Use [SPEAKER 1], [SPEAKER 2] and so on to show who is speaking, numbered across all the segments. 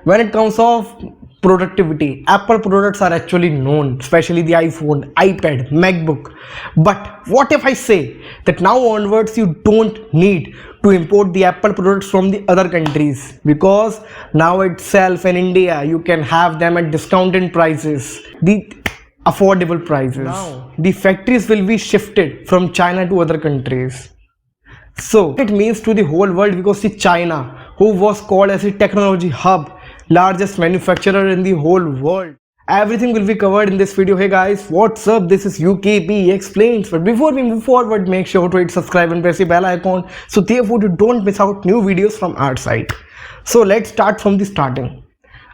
[SPEAKER 1] when it comes of productivity, Apple products are actually known, especially the iPhone, iPad, MacBook. But what if I say that now onwards you don't need to import the Apple products from the other countries, because now itself in India you can have them at discounted prices, the affordable prices. Now the factories will be shifted from China to other countries. So it means to the whole world, because see, China, who was called as a technology hub, largest manufacturer in the whole world. Everything will be covered in this video. Hey guys, what's up? This is UKP Explains. But before we move forward, make sure to hit subscribe and press the bell icon, so therefore you don't miss out new videos from our side. So let's start from the starting.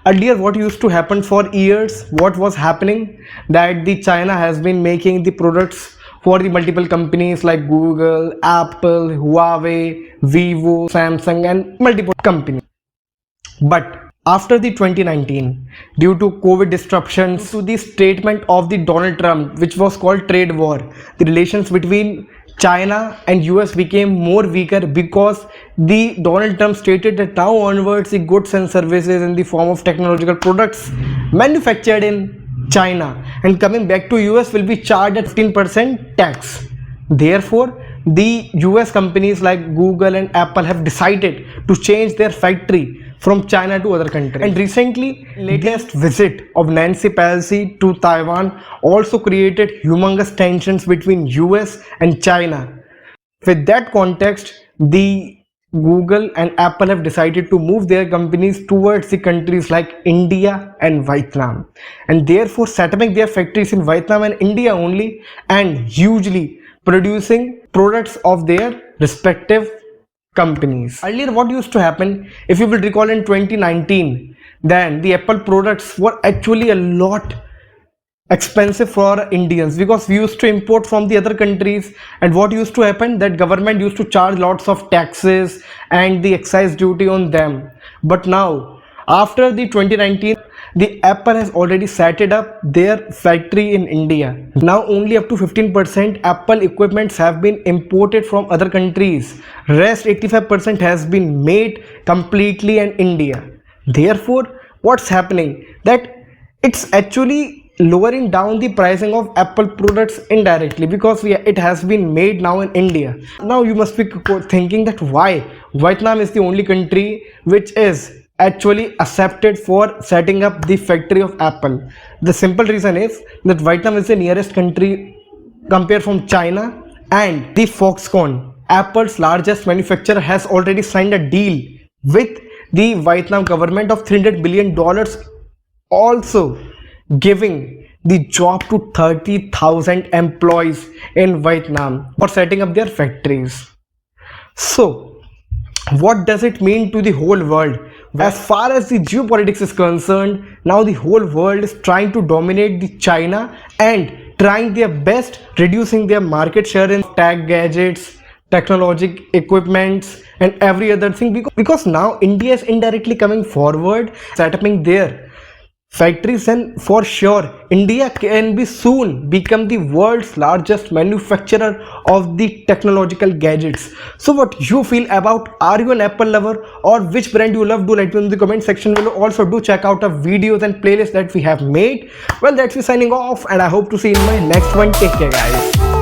[SPEAKER 1] Earlier, what used to happen for years, what was happening, that the China has been making the products for the multiple companies like Google, Apple, Huawei, Vivo, Samsung and multiple companies. But after the 2019, due to COVID disruptions, to the statement of the Donald Trump, which was called trade war, the relations between China and US became more weaker, because the Donald Trump stated that now onwards the goods and services in the form of technological products manufactured in China and coming back to US will be charged at 15% tax. Therefore, the US companies like Google and Apple have decided to change their factory from China to other countries. And recently, latest visit of Nancy Pelosi to Taiwan also created humongous tensions between US and China. With that context, the Google and Apple have decided to move their companies towards the countries like India and Vietnam, and therefore setting their factories in Vietnam and India only, and hugely producing products of their respective companies. Earlier, what used to happen, if you will recall, in 2019, then the Apple products were actually a lot expensive for Indians, because we used to import from the other countries, and what used to happen, that government used to charge lots of taxes and the excise duty on them. But now, after the 2019, the Apple has already set it up their factory in India. Now only up to 15% Apple equipments have been imported from other countries. Rest 85% has been made completely in India. Therefore, what's happening, that it's actually lowering down the pricing of Apple products indirectly, because it has been made now in India. Now you must be thinking that why Vietnam is the only country which is actually accepted for setting up the factory of Apple. The simple reason is that Vietnam is the nearest country compared from China, and the Foxconn, Apple's largest manufacturer, has already signed a deal with the Vietnam government of $300 billion, also giving the job to 30,000 employees in Vietnam for setting up their factories. So what does it mean to the whole world? As far as the geopolitics is concerned, now the whole world is trying to dominate the China and trying their best reducing their market share in tech gadgets, technological equipments and every other thing, because now India is indirectly coming forward, setting their factories, and for sure India can be soon become the world's largest manufacturer of the technological gadgets. So what you feel about, are you an Apple lover, or which brand you love? Do let me know in the comment section below. Also do check out our videos and playlists that we have made. Well, that's me signing off, and I hope to see you in my next one. Take care guys.